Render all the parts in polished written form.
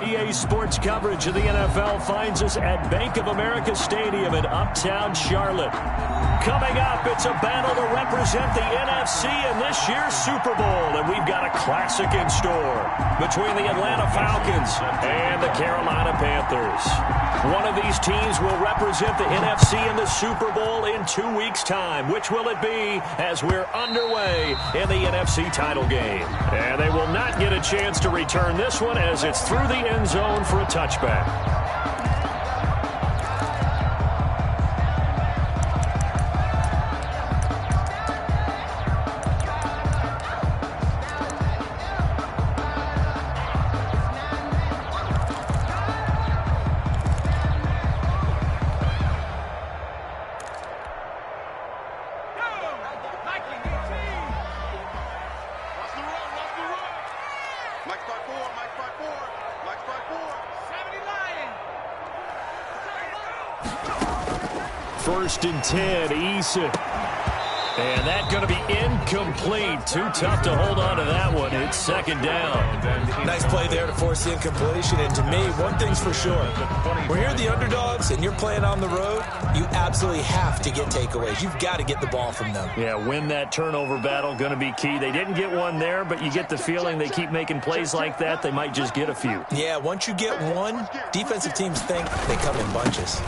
EA Sports coverage of the NFL finds us at Bank of America Stadium in Uptown Charlotte. Coming up, it's a battle to represent the NFC in this year's Super Bowl, and we've got a classic in store between the Atlanta Falcons and the Carolina Panthers. One of these teams will represent the NFC in the Super Bowl in 2 weeks' time. Which will it be as we're underway in the NFC title game? And they will not get a chance to return this one as it's through the end zone for a touchback. First and 10, Eason. And that's going to be incomplete. Too tough to hold on to that one. It's second down. Nice play there to force the incompletion. And to me, one thing's for sure. When you're the underdogs and you're playing on the road, you absolutely have to get takeaways. You've got to get the ball from them. Yeah, win that turnover battle, going to be key. They didn't get one there, but you get the feeling they keep making plays like that, they might just get a few. Yeah, once you get one, defensive teams think they come in bunches.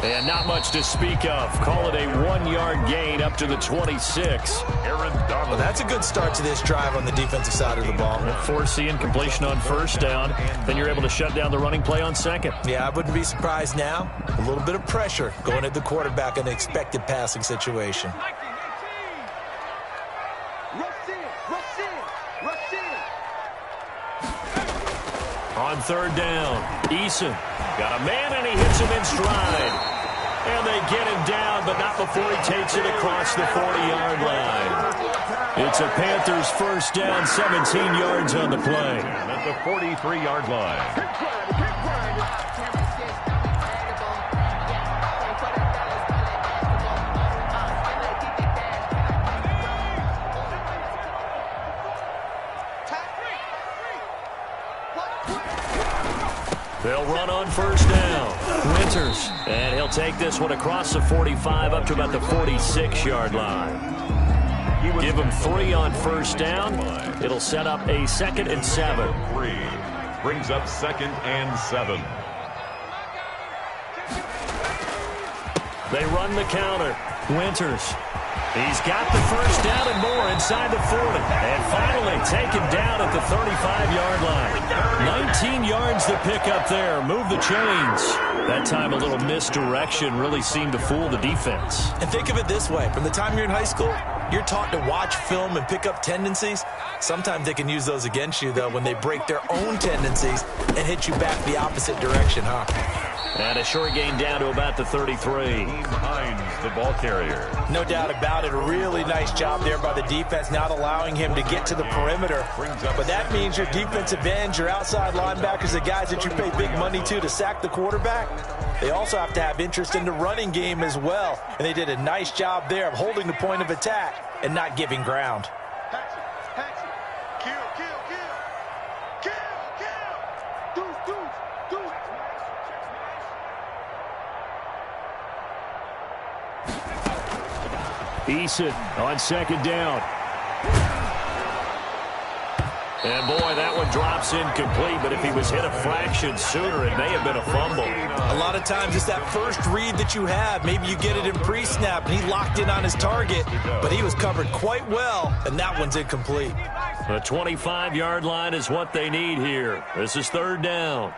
And not much to speak of. Call it a 1-yard gain up to the 26. Well, that's a good start to this drive on the defensive side of the ball. Force the incompletion on first down. Then you're able to shut down the running play on second. Yeah, I wouldn't be surprised now. A little bit of pressure going at the quarterback in an expected passing situation. On third down, Eason got a man and he hits him in stride. And they get him down, but not before he takes it across the 40-yard line. It's a Panthers first down, 17 yards on the play. At the 43-yard line. They'll run on first down. Winters. And he'll take this one across the 45 up to about the 46-yard line. Give him 3 on first down. It'll set up a 2nd and 7. 3 brings up 2nd and 7. They run the counter. Winters. He's got the first down and more inside the 40. And finally taken down at the 35-yard line. 19 yards to pick up there. Move the chains. That time a little misdirection really seemed to fool the defense. And think of it this way. From the time you're in high school, you're taught to watch film and pick up tendencies. Sometimes they can use those against you, though, when they break their own tendencies and hit you back the opposite direction, huh? And a short gain down to about the 33. Hines, the ball carrier. No doubt about it. A really nice job there by the defense, not allowing him to get to the perimeter. But that means your defensive ends, your outside linebackers, the guys that you pay big money to sack the quarterback, they also have to have interest in the running game as well. And they did a nice job there of holding the point of attack and not giving ground. Eason on second down. And boy, that one drops incomplete, but if he was hit a fraction sooner, it may have been a fumble. A lot of times it's that first read that you have. Maybe you get it in pre-snap, and he locked in on his target, but he was covered quite well, and that one's incomplete. The 25-yard line is what they need here. This is third down.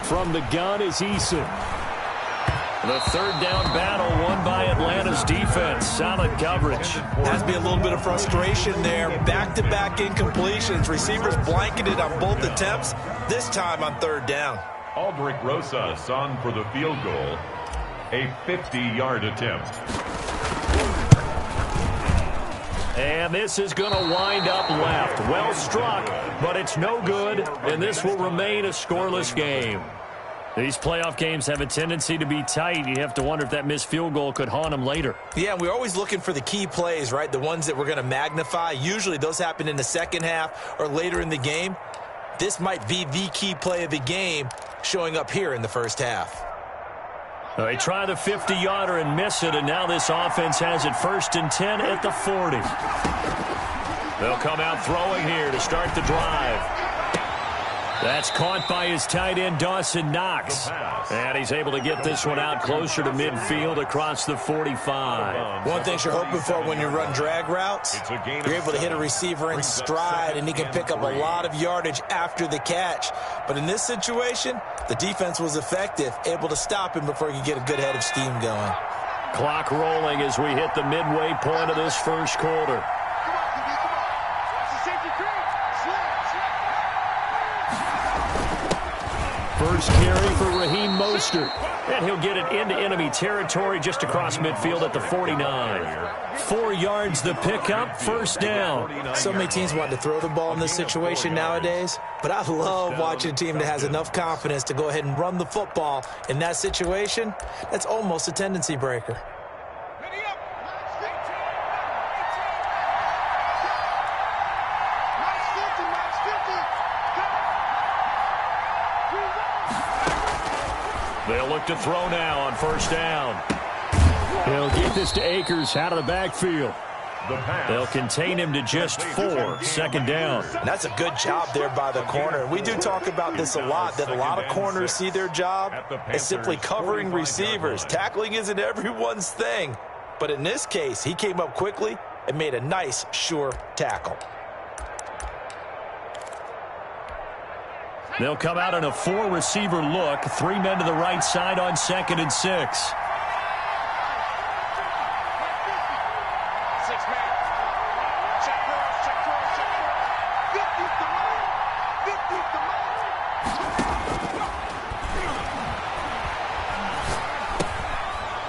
From the gun is Eason. The third down battle won by Atlanta's defense. Solid coverage. Has to be a little bit of frustration there. Back-to-back incompletions. Receivers blanketed on both attempts, this time on third down. Aldrich Rosas on for the field goal. A 50-yard attempt. And this is going to wind up left. Well struck, but it's no good, and this will remain a scoreless game. These playoff games have a tendency to be tight. You have to wonder if that missed field goal could haunt them later. Yeah, we're always looking for the key plays, right? The ones that we're going to magnify. Usually those happen in the second half or later in the game. This might be the key play of the game showing up here in the first half. They try the 50-yarder and miss it, and now this offense has it 1st and 10 at the 40. They'll come out throwing here to start the drive. That's caught by his tight end, Dawson Knox. And he's able to get this one out closer to midfield across the 45. One thing you're hoping for when you run drag routes, you're able to hit a receiver in stride, and he can pick up a lot of yardage after the catch. But in this situation, the defense was effective, able to stop him before he could get a good head of steam going. Clock rolling as we hit the midway point of this first quarter. First carry for Raheem Mostert. And he'll get it into enemy territory just across midfield at the 49. 4 yards the pickup, first down. So many teams want to throw the ball in this situation nowadays, but I love watching a team that has enough confidence to go ahead and run the football. In that situation, that's almost a tendency breaker. They'll look to throw now on first down. He'll get this to Akers out of the backfield. They'll contain him to just 4, second down. And that's a good job there by the corner. We do talk about this a lot, that a lot of corners see their job as simply covering receivers. Tackling isn't everyone's thing. But in this case, he came up quickly and made a nice, sure tackle. They'll come out in a 4-receiver look. 3 men to the right side on 2nd and 6.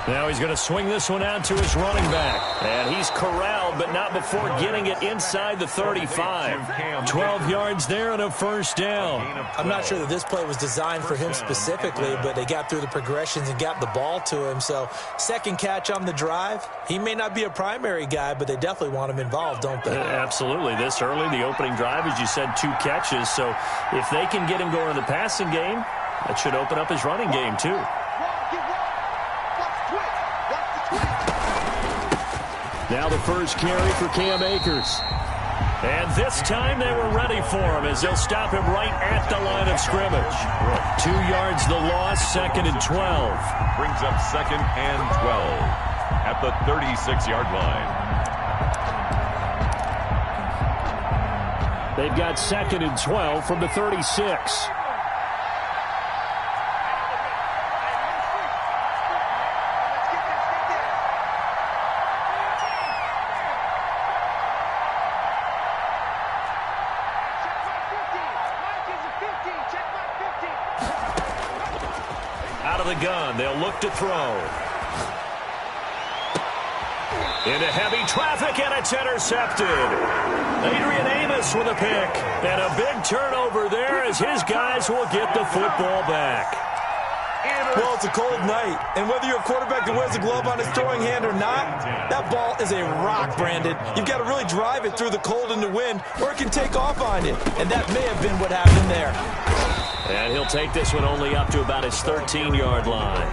Now he's going to swing this one out to his running back. And he's corralled, but not before getting it inside the 35. 12 yards there and a first down. I'm not sure that this play was designed for him specifically, but they got through the progressions and got the ball to him. So second catch on the drive. He may not be a primary guy, but they definitely want him involved, don't they? Absolutely. This early, the opening drive, as you said, 2 catches. So if they can get him going in the passing game, that should open up his running game too. Now the first carry for Cam Akers. And this time they were ready for him as they'll stop him right at the line of scrimmage. 2 yards the loss, 2nd and 12. Brings up 2nd and 12 at the 36-yard line. They've got 2nd and 12 from the 36. Out of the gun, they'll look to throw. Into heavy traffic, and it's intercepted. Adrian Amos with a pick. And a big turnover there as his guys will get the football back. Well, it's a cold night, and whether you're a quarterback that wears a glove on his throwing hand or not, that ball is a rock, Brandon. You've got to really drive it through the cold and the wind, or it can take off on you. And that may have been what happened there. And he'll take this one only up to about his 13-yard line.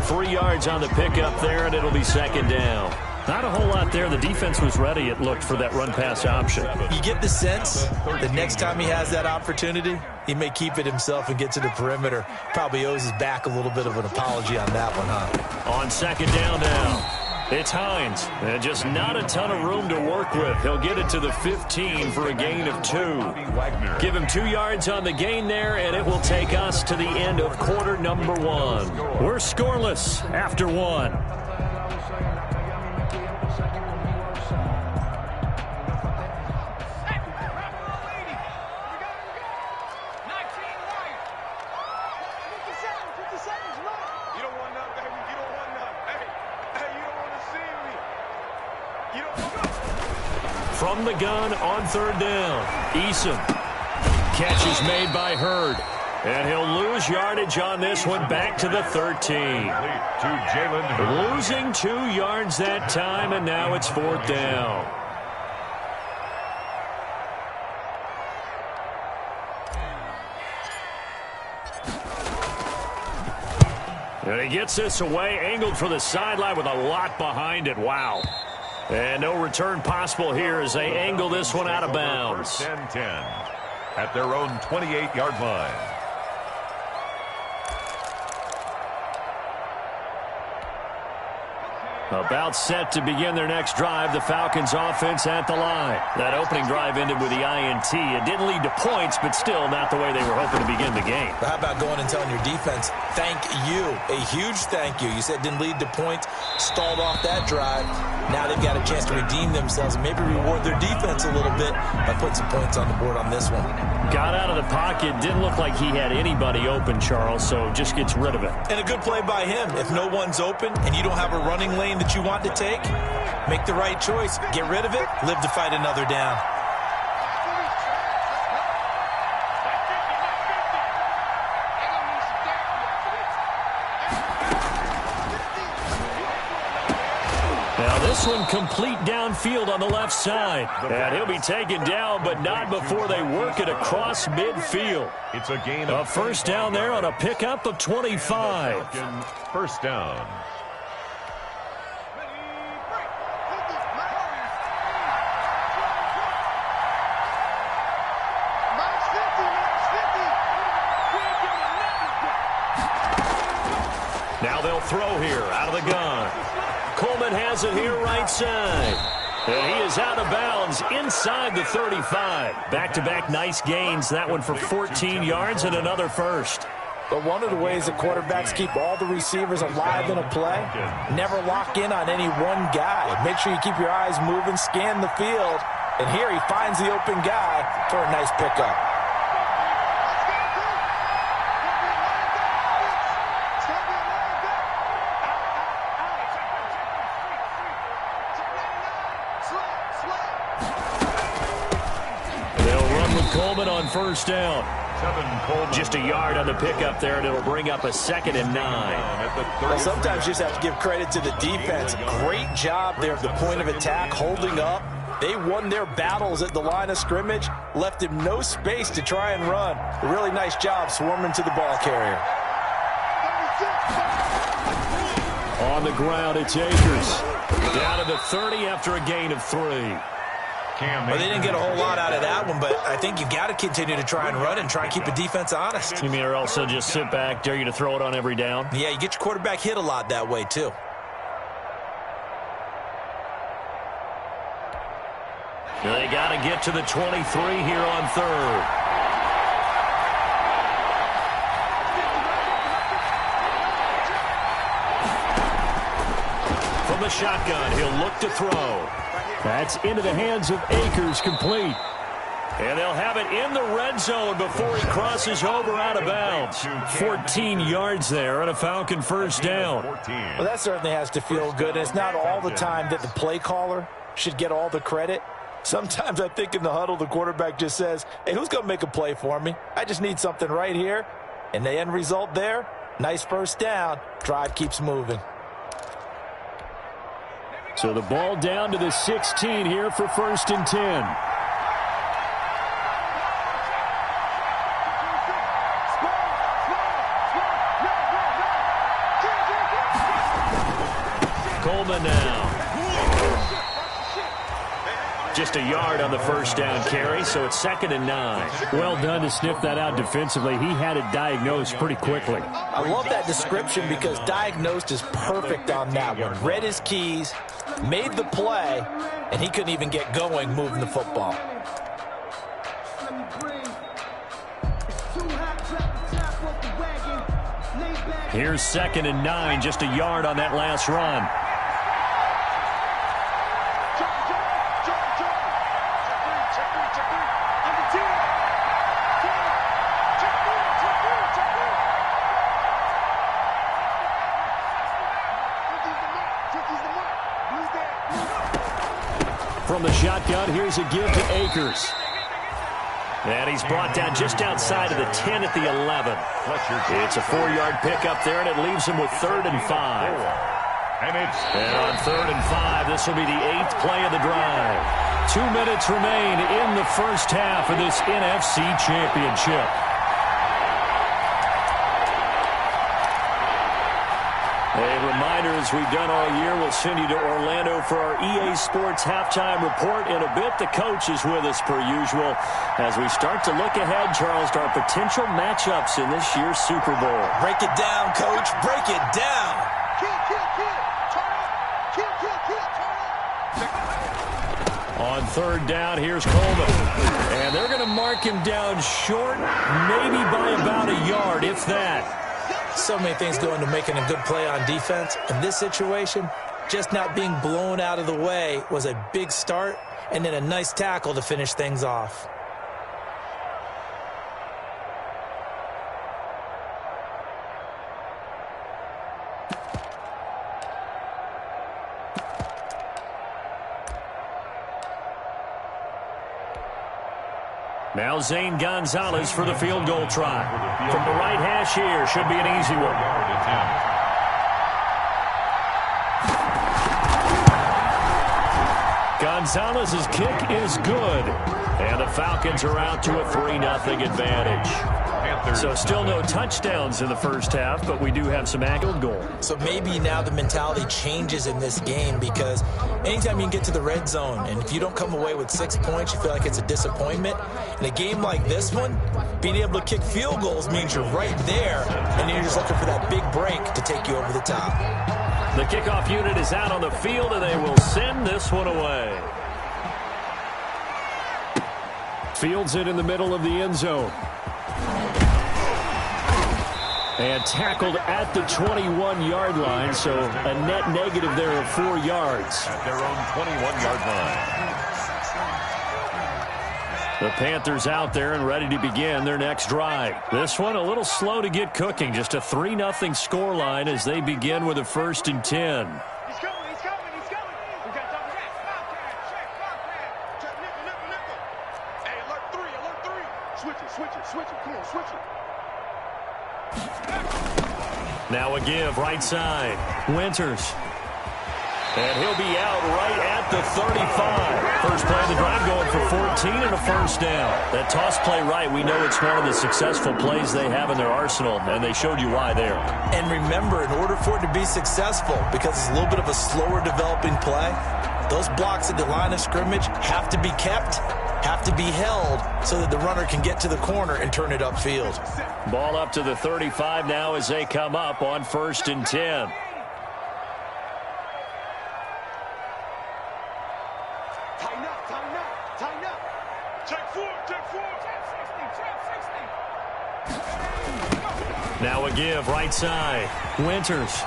3 yards on the pickup there, and it'll be 2nd down. Not a whole lot there. The defense was ready, it looked, for that run-pass option. You get the sense that next time he has that opportunity, he may keep it himself and get to the perimeter. Probably owes his back a little bit of an apology on that one, huh? On 2nd down now. It's Hines, and just not a ton of room to work with. He'll get it to the 15 for a gain of 2. Give him 2 yards on the gain there, and it will take us to the end of quarter number 1. We're scoreless after 1. from the gun on third down. Eason. Catch is made by Hurd. And he'll lose yardage on this one back to the 13. Losing 2 yards that time, and now it's fourth down. And he gets this away, angled for the sideline with a lot behind it. Wow. And no return possible here as they angle this one out of bounds. First and 10 at their own 28-yard line. About set to begin their next drive, the Falcons offense at the line. That opening drive ended with the INT. It didn't lead to points, but still not the way they were hoping to begin the game. How about going and telling your defense, thank you, a huge thank you. You said didn't lead to points, stalled off that drive. Now they've got a chance to redeem themselves and maybe reward their defense a little bit by putting some points on the board on this one. Got out of the pocket, didn't look like he had anybody open, Charles, so just gets rid of it. And a good play by him. If no one's open and you don't have a running lane that you want to take, make the right choice. Get rid of it, live to fight another down. Now this one complete downfield on the left side. And he'll be taken down, but not before they work it across midfield. It's a gain A of first down there on a pickup of 25. First down. Now they'll throw here out of the gun. Coleman has it here right side. And he is out of bounds inside the 35. Back-to-back nice gains. That one for 14 yards and another first. But one of the ways that quarterbacks keep all the receivers alive in a play, never lock in on any one guy. Make sure you keep your eyes moving, scan the field. And here he finds the open guy for a nice pickup. Coleman on first down. Just a yard on the pickup there, and it'll bring up a 2nd and 9. Well, sometimes you just have to give credit to the defense. Great job there at the point of attack, holding up. They won their battles at the line of scrimmage, left him no space to try and run. A really nice job swarming to the ball carrier. On the ground, it's Akers. Down to the 30 after a gain of 3. Well, they didn't get a whole lot out of that one, but I think you've got to continue to try and run and try and keep the defense honest. You mean or also just sit back, dare you to throw it on every down? Yeah, you get your quarterback hit a lot that way, too. They got to get to the 23 here on third. From the shotgun, he'll look to throw. That's into the hands of Akers, complete. And they'll have it in the red zone before he crosses over out of bounds. 14 yards there and a Falcon first down. Well, that certainly has to feel good. It's not all the time that the play caller should get all the credit. Sometimes I think in the huddle, the quarterback just says, hey, who's going to make a play for me? I just need something right here. And the end result there, nice first down. Drive keeps moving. So the ball down to the 16 here for 1st and 10. Coleman now. Just a yard on the first down carry, so it's 2nd and 9. Well done to sniff that out defensively. He had it diagnosed pretty quickly. I love that description because diagnosed is perfect on that one. Read his keys, made the play, and he couldn't even get going moving the football. Here's 2nd and 9, just a yard on that last run. From from the shotgun. Here's a give to Akers. And he's brought down just outside of the 10 at the 11. It's a 4-yard pickup there, and it leaves him with 3rd and 5. And on 3rd and 5, this will be the 8th play of the drive. 2 minutes remain in the first half of this NFC Championship. A reminder, as we've done all year, we'll send you to Orlando for our EA Sports halftime report. In a bit, the coach is with us per usual as we start to look ahead, Charles, to our potential matchups in this year's Super Bowl. Break it down, Coach. Break it down. On 3rd down, here's Coleman. And they're going to mark him down short, maybe by about a yard, if that. So many things go into making a good play on defense. In this situation, just not being blown out of the way was a big start, and then a nice tackle to finish things off. Now Zane Gonzalez for the field goal try. From the right hash here, should be an easy one. Gonzalez's kick is good. And the Falcons are out to a 3-0 advantage. So still no touchdowns in the first half, but we do have some field goal. So maybe now the mentality changes in this game, because anytime you can get to the red zone, and if you don't come away with 6 points, you feel like it's a disappointment. In a game like this one, being able to kick field goals means you're right there, and you're just looking for that big break to take you over the top. The kickoff unit is out on the field, and they will send this one away. Fields it in the middle of the end zone. And tackled at the 21-yard line, so a net negative there of 4 yards. At their own 21-yard line. The Panthers out there and ready to begin their next drive. This one a little slow to get cooking. Just a 3-0 scoreline as they begin with a 1st and 10. He's coming. We got double back. Check, nickel. Hey, alert 3. Switch it. Come on, switch it. Now a give, right side. Winters. And he'll be out right at the 35. First play of the drive going for 14 and a 1st down. That toss play right, we know it's one of the successful plays they have in their arsenal, and they showed you why there. And remember, in order for it to be successful, because it's a little bit of a slower developing play, those blocks at the line of scrimmage have to be kept, have to be held, so that the runner can get to the corner and turn it upfield. Ball up to the 35 now as they come up on 1st and 10. Tighten up. Check 4. Now a give, right side. Winters.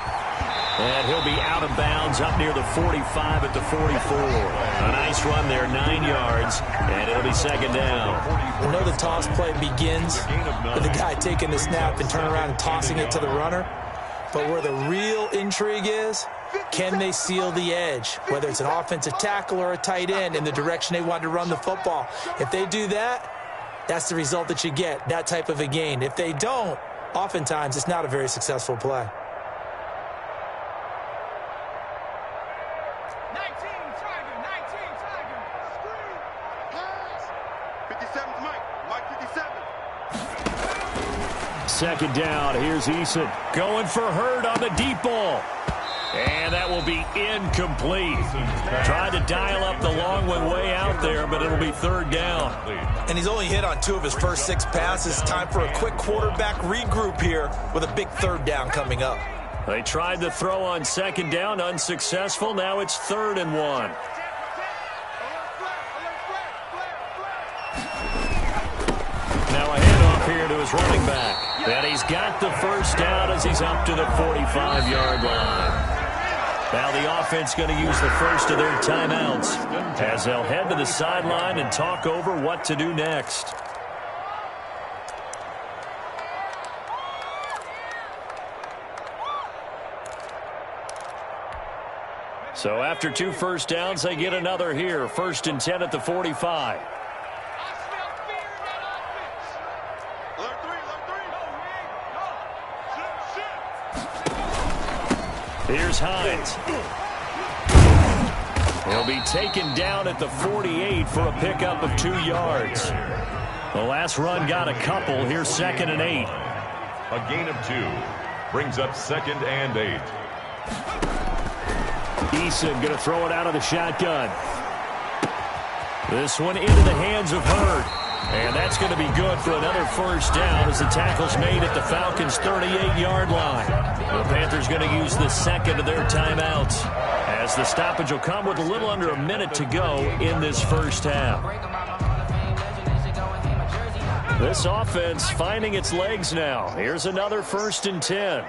And he'll be out of bounds up near the 45 at the 44. A nice run there, 9 yards, and it'll be 2nd down. I know the toss play begins with the guy taking the snap and turning around and tossing it to the runner. But where the real intrigue is, can they seal the edge, whether it's an offensive tackle or a tight end, in the direction they want to run the football? If they do that, that's the result that you get, that type of a gain. If they don't, oftentimes it's not a very successful play. 19 Tiger. Screen. Pass. 57's Mike 57. 2nd down, here's Eason. Going for Hurd on the deep ball. And that will be incomplete. Tried to dial up the long one way out there, but it'll be 3rd down. And he's only hit on 2 of his first 6 passes. Time for a quick quarterback regroup here with a big 3rd down coming up. They tried to throw on 2nd down, unsuccessful. Now it's 3rd and 1. Now a handoff here to his running back. And he's got the 1st down as he's up to the 45-yard line. Now the offense going to use the first of their timeouts as they'll head to the sideline and talk over what to do next. So after 2 first downs, they get another here. 1st and 10 at the 45. Here's Hines. He'll be taken down at the 48 for a pickup of 2 yards. The last run got a couple. Here's 2nd and 8. A gain of 2 brings up 2nd and 8. Eason going to throw it out of the shotgun. This one into the hands of Hurd. And that's going to be good for another first down as the tackle's made at the Falcons' 38-yard line. The Panthers going to use the second of their timeouts as the stoppage will come with a little under a minute to go in this first half. This offense finding its legs now. Here's another 1st and 10.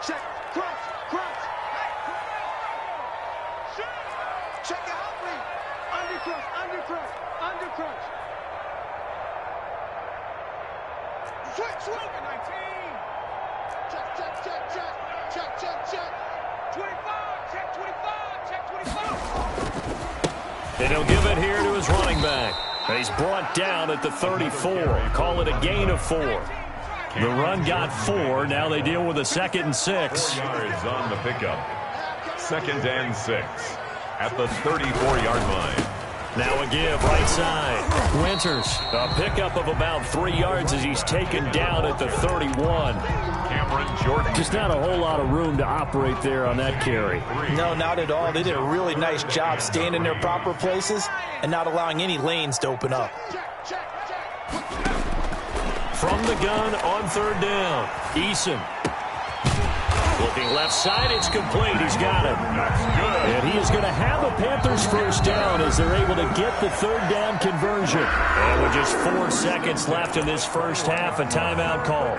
Check, crunch, crunch. Check it out, please. Under crunch, under crunch, under crunch. Switch, switch. 19. Check, check, check, check, check, check, check. 25, check 25, check 25. And he'll give it here to his running back. And he's brought down at the 34. Call it a gain of 4. The run got 4. Now they deal with a 2nd and 6. 4 yards on the pickup. 2nd and 6 at the 34-yard line. Now a give, right side. Winters, a pickup of about 3 yards as he's taken down at the 31. Cameron Jordan. Just not a whole lot of room to operate there on that carry. No, not at all. They did a really nice job staying in their proper places and not allowing any lanes to open up. From the gun on 3rd down, Eason. Looking left side, it's complete. He's got it. That's good. And he is going to have a Panthers first down as they're able to get the 3rd down conversion. And with just 4 seconds left in this first half, a timeout call.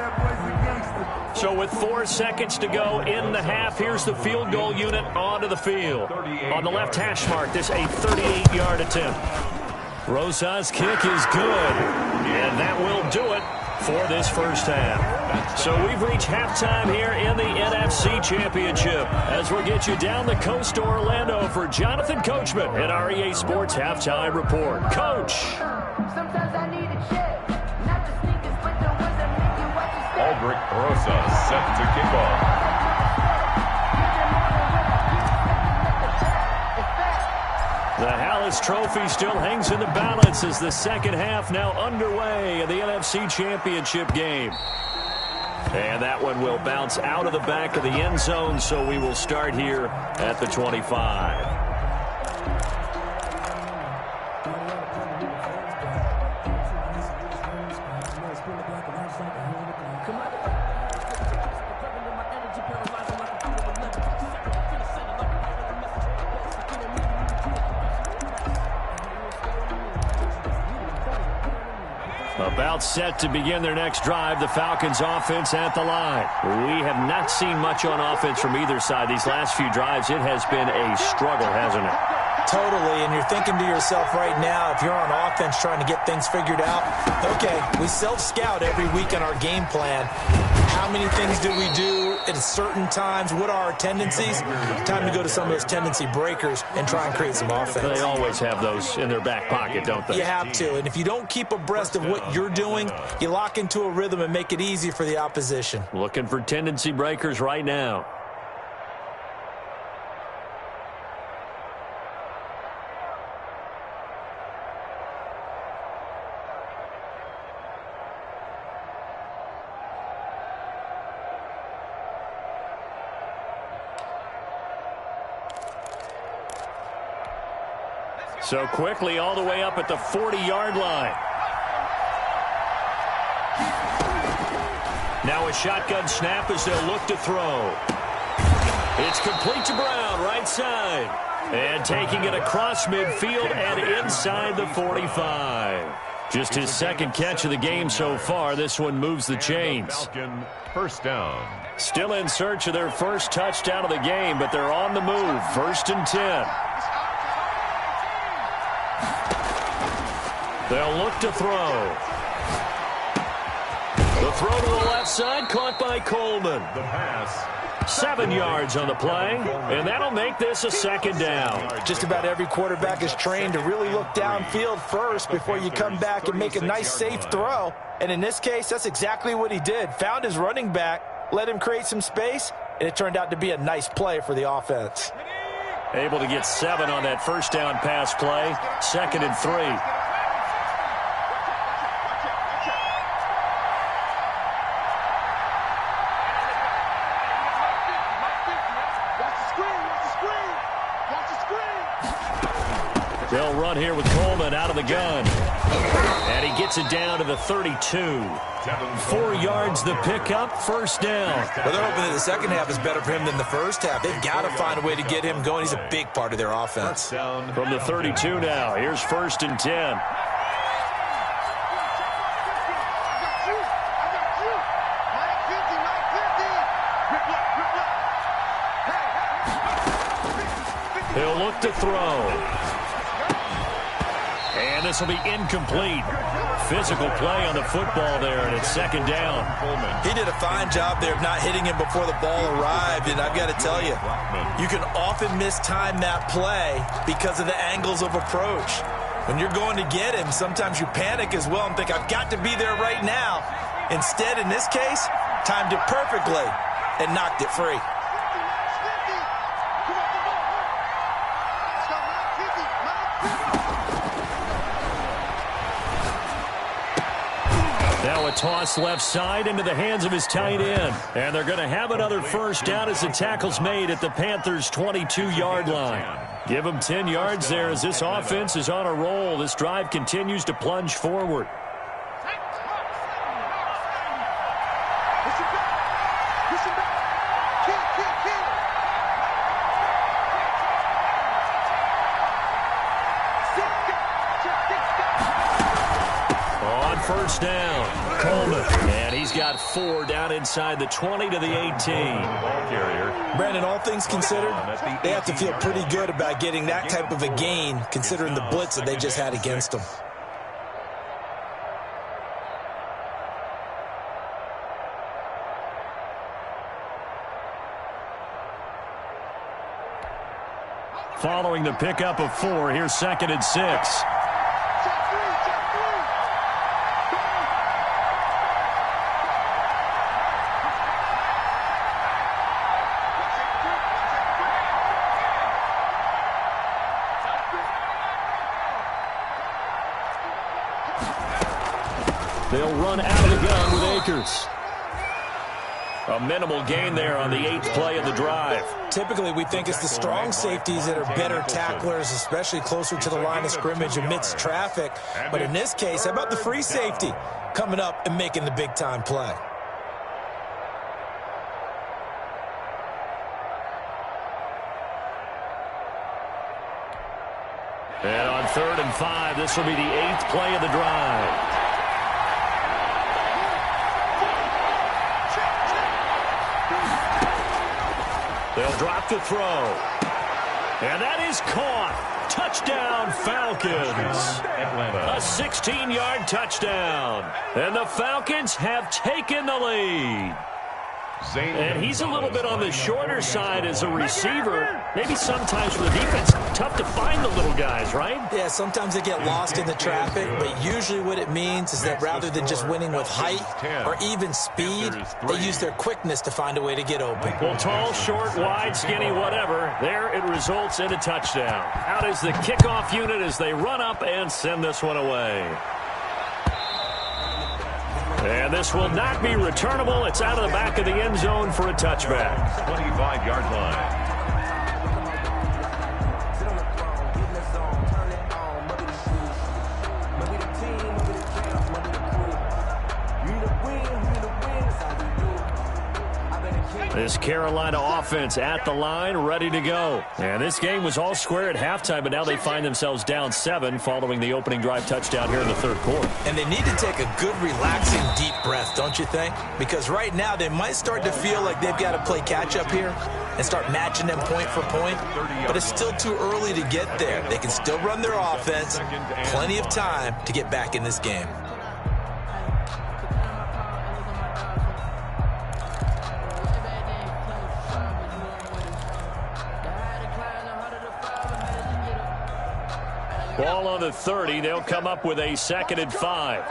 So with 4 seconds to go in the half, here's the field goal unit onto the field. On the left hash mark, this a 38-yard attempt. Rosa's kick is good, and that will do it for this first half. So we've reached halftime here in the NFC Championship as we'll get you down the coast to Orlando for Jonathan Coachman at our EA Sports Halftime Report. Coach. Sometimes I need a check, not the sneakers, but the ones that make you watch your step. Aldrich Rosa set to kick off. The Hallis Trophy still hangs in the balance as the second half now underway in the NFC Championship game. And that one will bounce out of the back of the end zone, so we will start here at the 25. About set to begin their next drive, the Falcons offense at the line. We have not seen much on offense from either side. These last few drives, it has been a struggle, hasn't it? Totally, and you're thinking to yourself right now, if you're on offense trying to get things figured out, okay, we self-scout every week on our game plan. How many things do we do at certain times? What are our tendencies? Time to go to some of those tendency breakers and try and create some offense. They always have those in their back pocket, don't they? You have to, and if you don't keep abreast of what you're doing, you lock into a rhythm and make it easy for the opposition. Looking for tendency breakers right now. So quickly all the way up at the 40-yard line. Now a shotgun snap as they'll look to throw. It's complete to Brown, right side. And taking it across midfield and inside the 45. Just his second catch of the game so far. This one moves the chains. Falcon first down. Still in search of their first touchdown of the game, but they're on the move. 1st and 10. They'll look to throw. The throw to the left side, caught by Coleman. The pass 7 yards on the play, and that'll make this a second down. Just about every quarterback is trained to really look downfield first before you come back and make a nice, safe throw. And in this case, that's exactly what he did. Found his running back, let him create some space, and it turned out to be a nice play for the offense. Able to get 7 on that first down pass play. 2nd and 3. They'll run here with Coleman out of the gun. And he gets it down to the 32. 4 yards the pickup, first down. Well, they're hoping that the second half is better for him than the first half. They've got to find a way to get him going. He's a big part of their offense. From the 32 now, here's 1st and 10. He'll look to throw. And this will be incomplete. Physical play on the football there, and it's 2nd down. He did a fine job there of not hitting him before the ball arrived, and I've got to tell you, you can often mistime that play because of the angles of approach. When you're going to get him, sometimes you panic as well and think, I've got to be there right now. Instead, in this case, timed it perfectly and knocked it free. Now a toss left side into the hands of his tight end. And they're going to have another first down as the tackle's made at the Panthers' 22-yard line. Give them 10 yards there as this offense is on a roll. This drive continues to plunge forward. First down, Coleman, and he's got 4 down inside the 20 to the 18. Brandon, all things considered, they have to feel pretty good about getting that type of a gain, considering the blitz that they just had against them. Following the pickup of 4, here's 2nd and 6. They'll run out of the gun with Akers. A minimal gain there on the 8th play of the drive. Typically, we think it's the strong safeties that are better tacklers, especially closer to the line of scrimmage amidst traffic. But in this case, how about the free safety coming up and making the big-time play? And on 3rd and 5, this will be the 8th play of the drive. They'll drop to throw. And that is caught. Touchdown, Falcons. A 16-yard touchdown. And the Falcons have taken the lead. And he's a little bit on the shorter side as a receiver. Maybe sometimes for the defense, tough to find the little guys, right? Yeah, sometimes they get lost in the traffic, but usually what it means is that rather than just winning with height or even speed, they use their quickness to find a way to get open. Well, tall, short, wide, skinny, whatever, there it results in a touchdown. Out is the kickoff unit as they run up and send this one away. And this will not be returnable. It's out of the back of the end zone for a touchback. 25-yard line. This Carolina offense at the line, ready to go. And this game was all square at halftime, but now they find themselves down 7 following the opening drive touchdown here in the 3rd quarter. And they need to take a good, relaxing, deep breath, don't you think? Because right now they might start to feel like they've got to play catch-up here and start matching them point for point. But it's still too early to get there. They can still run their offense. Plenty of time to get back in this game. Ball on the 30. They'll come up with a 2nd and 5.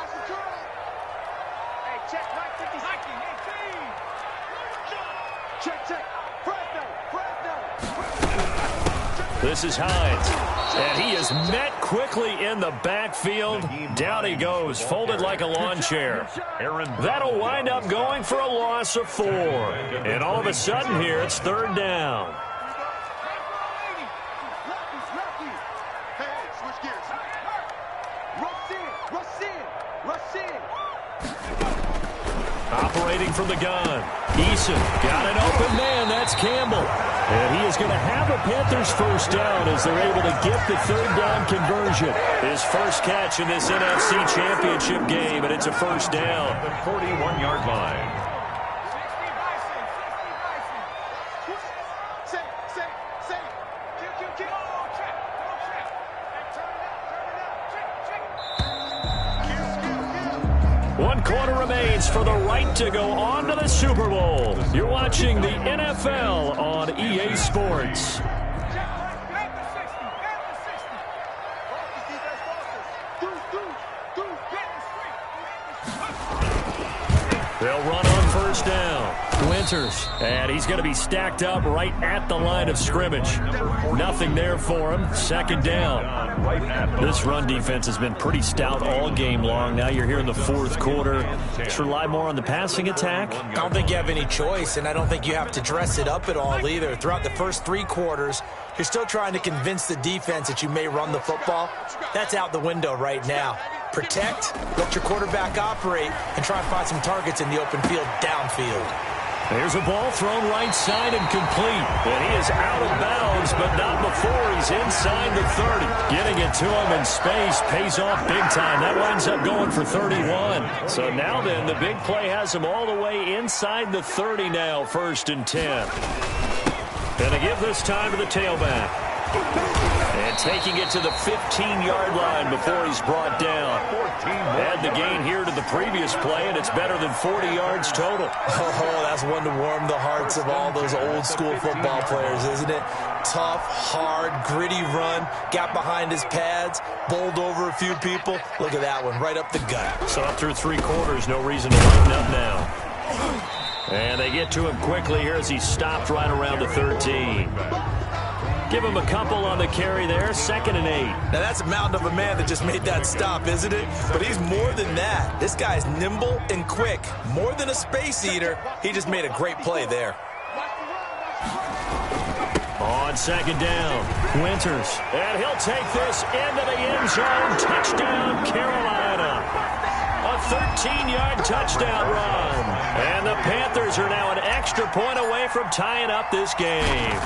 This is Hines, and he is met quickly in the backfield. Down he goes, folded like a lawn chair. That'll wind up going for a loss of 4. And all of a sudden here, it's 3rd down. Operating from the gun. Eason got an open man. That's Campbell. And he is going to have a Panthers 1st down as they're able to get the 3rd down conversion. His first catch in this NFC Championship game, and it's a 1st down. The 41-yard line. One quarter remains for the right to go on to the Super Bowl. You're watching the NFL on EA Sports. They'll run on 1st down. Winters, and he's going to be stacked up right at the line of scrimmage. Nothing there for him. 2nd down. This run defense has been pretty stout all game long. Now you're here in the 4th quarter. Just rely more on the passing attack. I don't think you have any choice, and I don't think you have to dress it up at all either. Throughout the first 3 quarters, you're still trying to convince the defense that you may run the football. That's out the window right now. Protect, let your quarterback operate, and try and find some targets in the open field downfield. There's a ball thrown right side and complete. And he is out of bounds, but not before he's inside the 30. Getting it to him in space pays off big time. That winds up going for 31. So now then, the big play has him all the way inside the 30 now, 1st and 10. Going to give this time to the tailback. And taking it to the 15-yard line before he's brought down. Add the gain here to the previous play, and it's better than 40 yards total. Oh, that's one to warm the hearts of all those old-school football players, isn't it? Tough, hard, gritty run, got behind his pads, bowled over a few people. Look at that one, right up the gut. So up through 3 quarters, no reason to lighten up now. And they get to him quickly here as he stopped right around the 13. Give him a couple on the carry there, 2nd and 8. Now that's a mountain of a man that just made that stop, isn't it? But he's more than that. This guy's nimble and quick. More than a space eater, he just made a great play there. On 2nd down, Winters. And he'll take this into the end zone. Touchdown, Carolina. A 13-yard touchdown run. And the Panthers are now an extra point away from tying up this game.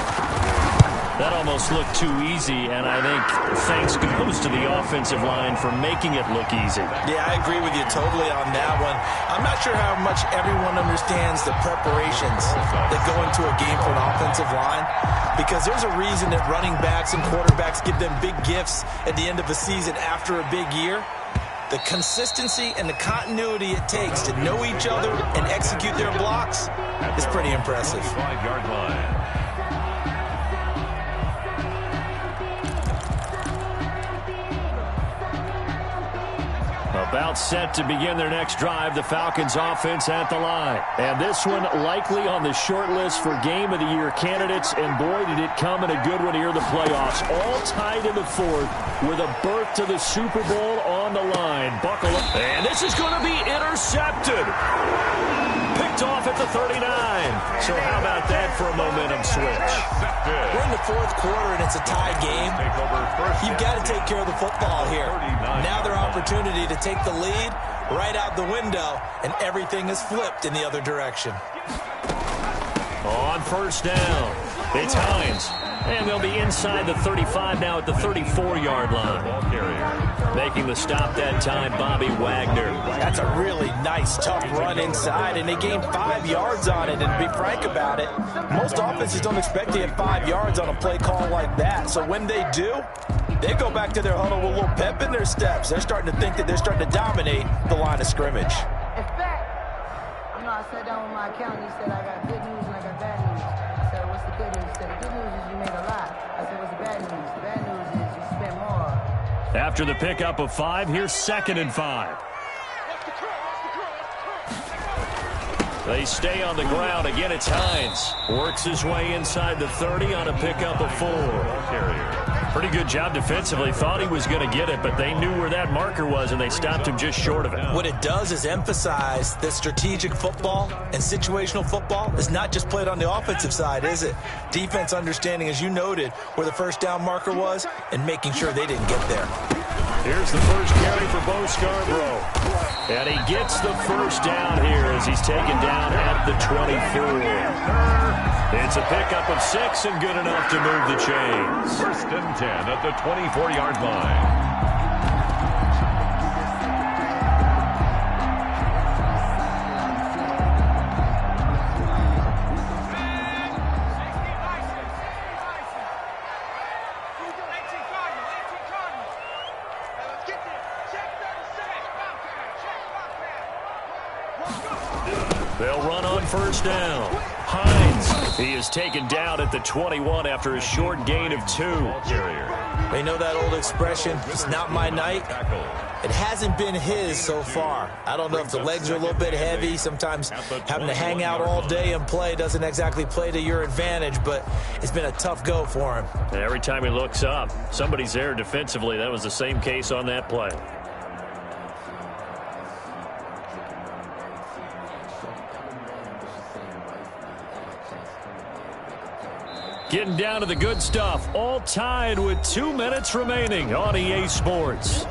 That almost looked too easy, and I think thanks goes to the offensive line for making it look easy. Yeah, I agree with you totally on that one. I'm not sure how much everyone understands the preparations that go into a game for an offensive line, because there's a reason that running backs and quarterbacks give them big gifts at the end of a season after a big year. The consistency and the continuity it takes to know each other and execute their blocks is pretty impressive. 5-yard line. About set to begin their next drive, the Falcons offense at the line. And this one likely on the short list for Game of the Year candidates. And boy, did it come in a good one here in the playoffs. All tied in the 4th with a berth to the Super Bowl on the line. Buckle up. And this is going to be intercepted. Picked off at the 39. So how about that for a momentum switch? We're in the 4th quarter and it's a tie game. You've got to take care of the football here. Now their opportunity to take the lead right out the window, and everything is flipped in the other direction. On 1st down, it's Hines. And they'll be inside the 35 now at the 34-yard line. Ball carrier. Making the stop that time, Bobby Wagner. That's a really nice, tough run inside, and they gained 5 yards on it. And to be frank about it, most offenses don't expect to get 5 yards on a play call like that. So when they do, they go back to their huddle with a little pep in their steps. They're starting to think that they're starting to dominate the line of scrimmage. In fact, I sat down with my accountant. He said, I got good news and I got bad news. I said, what's the good news? He said, the good news is you made a lot. I said, what's the bad news? The bad news is you spent more. After the pickup of 5, here's 2nd and 5. They stay on the ground. Again, it's Hines. Works his way inside the 30 on a pickup of 4. Pretty good job defensively. Thought he was going to get it, but they knew where that marker was, and they stopped him just short of it. What it does is emphasize that strategic football and situational football is not just played on the offensive side, is it? Defense understanding, as you noted, where the first down marker was and making sure they didn't get there. Here's the first carry for Bo Scarborough. And he gets the first down here as he's taken down at the 24. It's a pickup of 6 and good enough to move the chains. 1st and 10 at the 24-yard line. They'll run on first down. Hines, he is taken down at the 21 after a short gain of 2. They know that old expression, it's not my night. It hasn't been his so far. I don't know if the legs are a little bit heavy. Sometimes having to hang out all day and play doesn't exactly play to your advantage, but it's been a tough go for him. And every time he looks up, somebody's there defensively. That was the same case on that play. Getting down to the good stuff, all tied with 2 minutes remaining on EA Sports.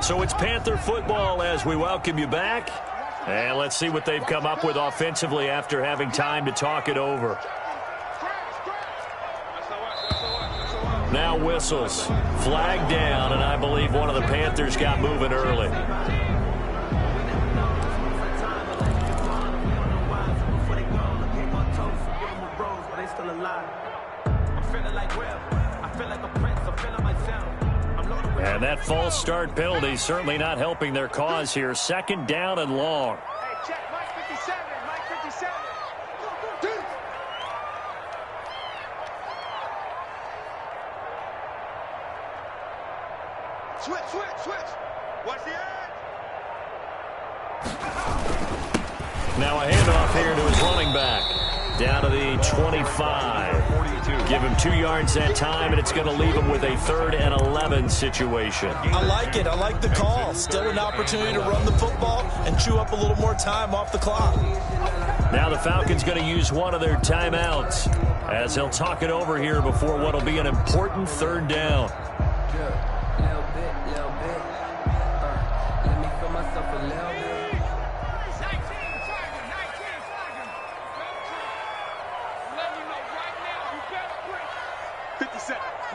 So it's Panther football as we welcome you back. And let's see what they've come up with offensively after having time to talk it over. Now whistles. Flag down, and I believe one of the Panthers got moving early. And that false start penalty certainly not helping their cause here. 2nd down and long. Hey, check Mike 57, Mike 57. Switch. Watch the edge. Now a handoff here to his running back. Down to the 25. Give him 2 yards that time, and it's going to leave him with a 3rd and 11 situation. I like it. I like the call. Still an opportunity to run the football and chew up a little more time off the clock. Now the Falcons going to use one of their timeouts as he'll talk it over here before what will be an important 3rd down.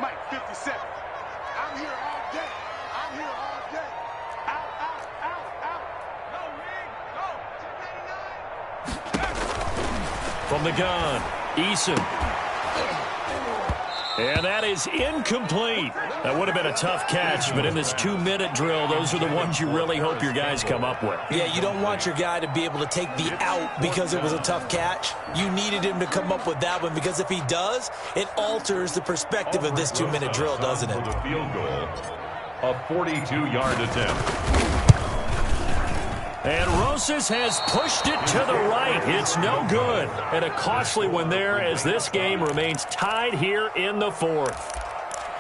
Mike 57. I'm here all day. Out. Go, Rig. Go. 1099. From the gun, Eason. And that is incomplete. That would have been a tough catch, but in this 2-minute drill, those are the ones you really hope your guys come up with. Yeah, you don't want your guy to be able to take the out because it was a tough catch. You needed him to come up with that one because if he does, it alters the perspective of this 2-minute drill, doesn't it? For the field goal, a 42-yard attempt. And Rosas has pushed it to the right. It's no good. And a costly one there as this game remains tied here in the 4th.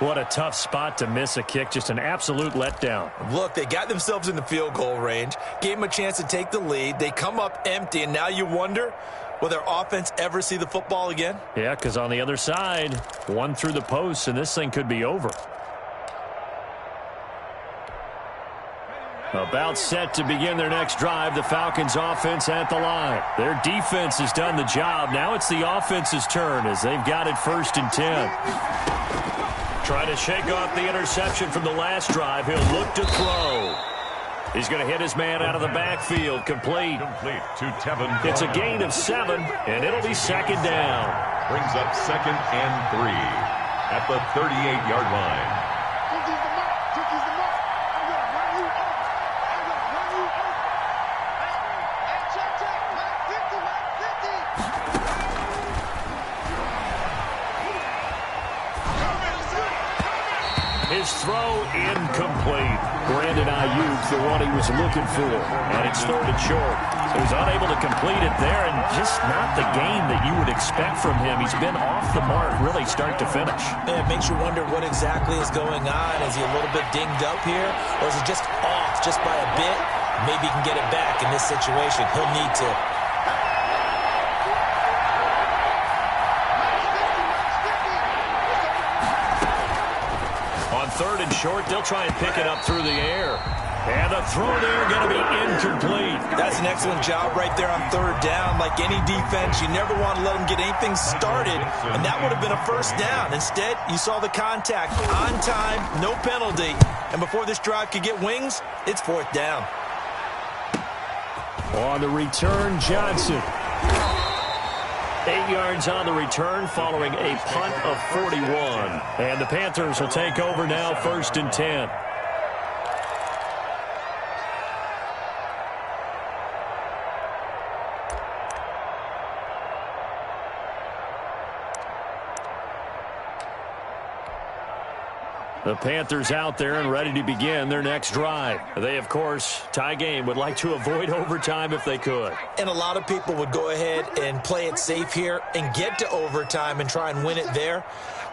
What a tough spot to miss a kick. Just an absolute letdown. Look, they got themselves in the field goal range, gave them a chance to take the lead. They come up empty, and now you wonder, will their offense ever see the football again? Yeah, because on the other side, one through the post, and this thing could be over. About set to begin their next drive, the Falcons offense at the line. Their defense has done the job. Now it's the offense's turn as they've got it 1st and 10. Trying to shake off the interception from the last drive. He'll look to throw. He's going to hit his man out of the backfield. Complete to Tevin. It's a gain of 7, and it'll be 2nd down. Brings up 2nd and 3 at the 38-yard line. His throw incomplete. Brandon Ayuk, the one he was looking for. And it's 3rd and short. So he's unable to complete it there, and just not the game that you would expect from him. He's been off the mark really start to finish. Yeah, it makes you wonder what exactly is going on. Is he a little bit dinged up here, or is he just off just by a bit? Maybe he can get it back in this situation. He'll need to. On 3rd and short, they'll try and pick it up through the air. And the throw there going to be incomplete. That's an excellent job right there on 3rd down. Like any defense, you never want to let them get anything started, and that would have been a 1st down. Instead, you saw the contact on time, no penalty. And before this drive could get wings, it's 4th down. On the return, Johnson. 8 yards on the return following a punt of 41. And the Panthers will take over now, 1st and 10. The Panthers out there and ready to begin their next drive. They, of course, tie game, would like to avoid overtime if they could. And a lot of people would go ahead and play it safe here and get to overtime and try and win it there.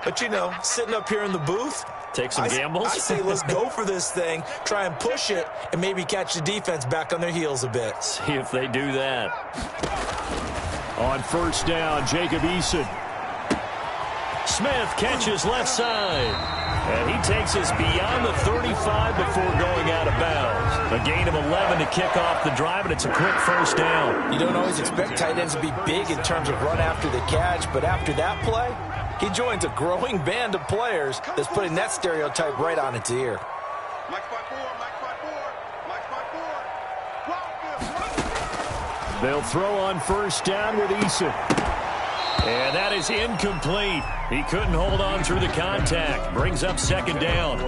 But, you know, sitting up here in the booth, take some gambles. I say let's go for this thing, try and push it, and maybe catch the defense back on their heels a bit. See if they do that. On 1st down, Jacob Eason. Smith catches left side. And he takes us beyond the 35 before going out of bounds. A gain of 11 to kick off the drive, and it's a quick 1st down. You don't always expect tight ends to be big in terms of run after the catch, but after that play, he joins a growing band of players that's putting that stereotype right on its ear. Mike 5-4, Mike 5-4, Mike 5-4. They'll throw on 1st down with Eason. And that is incomplete. He couldn't hold on through the contact. Brings up 2nd down.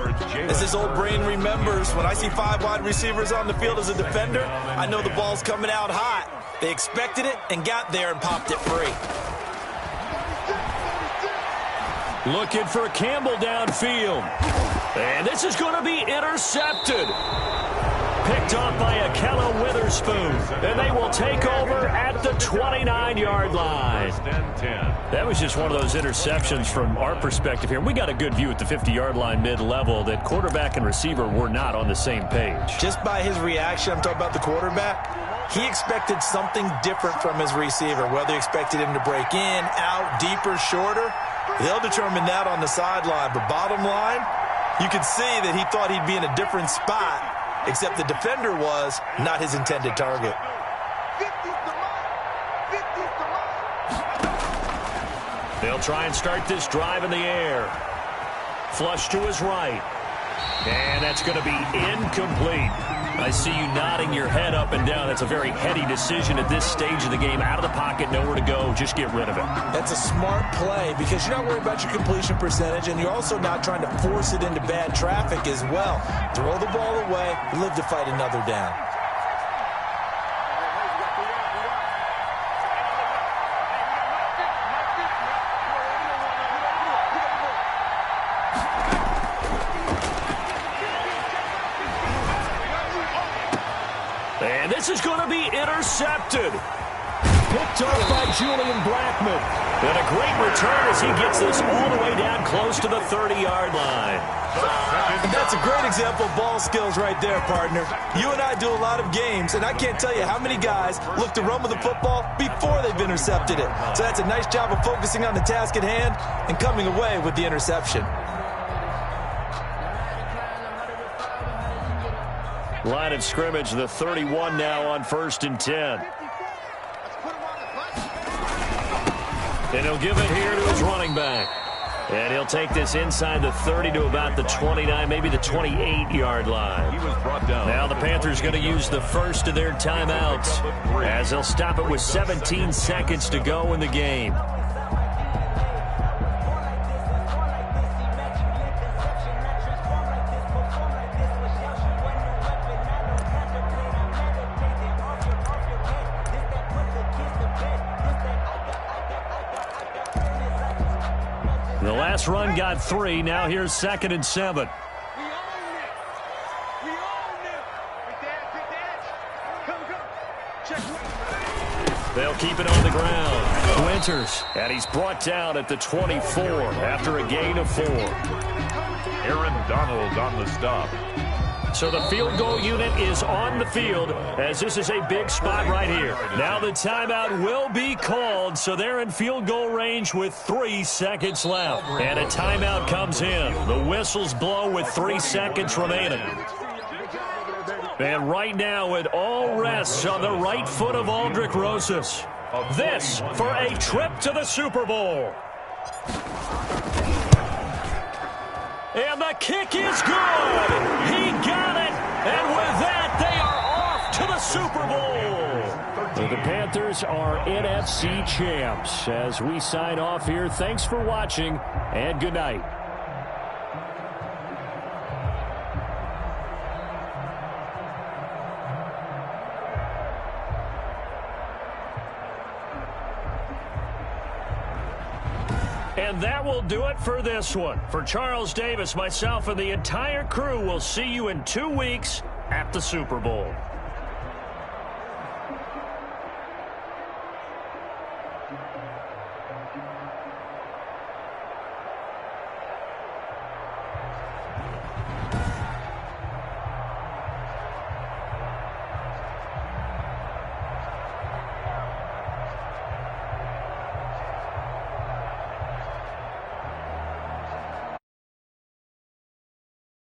As his old brain remembers, when I see 5 wide receivers on the field as a defender, I know the ball's coming out hot. They expected it and got there and popped it free. Looking for Campbell downfield. And this is going to be intercepted. Picked off by Akella Witherspoon. And they will take over at the 29-yard line. That was just one of those interceptions from our perspective here. We got a good view at the 50-yard line mid-level that quarterback and receiver were not on the same page. Just by his reaction, I'm talking about the quarterback, he expected something different from his receiver, whether he expected him to break in, out, deeper, shorter. They'll determine that on the sideline. But bottom line, you could see that he thought he'd be in a different spot, except the defender was not his intended target. They'll try and start this drive in the air. Flush to his right. And that's going to be incomplete. I see you nodding your head up and down. That's a very heady decision at this stage of the game. Out of the pocket, nowhere to go. Just get rid of it. That's a smart play because you're not worried about your completion percentage, and you're also not trying to force it into bad traffic as well. Throw the ball away, live to fight another down. And this is going to be intercepted. Picked off by Julian Blackmon. And a great return as he gets this all the way down close to the 30-yard line. And that's a great example of ball skills right there, partner. You and I do a lot of games, and I can't tell you how many guys look to run with the football before they've intercepted it. So that's a nice job of focusing on the task at hand and coming away with the interception. Line of scrimmage, the 31 now on 1st and 10. And he'll give it here to his running back. And he'll take this inside the 30 to about the 29, maybe the 28-yard line. He was brought down. Now the Panthers going to use the first of their timeouts as they'll stop it with 17 seconds to go in the game. The last run got 3. Now here's 2nd and 7. Winters, and he's brought down at the 24 after a gain of 4. Aaron Donald on the stop. So the field goal unit is on the field as this is a big spot right here. Now the timeout will be called, so they're in field goal range with 3 seconds left. And a timeout comes in. The whistles blow with 3 seconds remaining. And right now it all rests on the right foot of Aldrick Rosas. This for a trip to the Super Bowl. And the kick is good. He got it. And with that, they are off to the Super Bowl. The Panthers are NFC champs. As we sign off here, thanks for watching, and good night. And that will do it for this one. For Charles Davis, myself, and the entire crew, will see you in 2 weeks at the Super Bowl.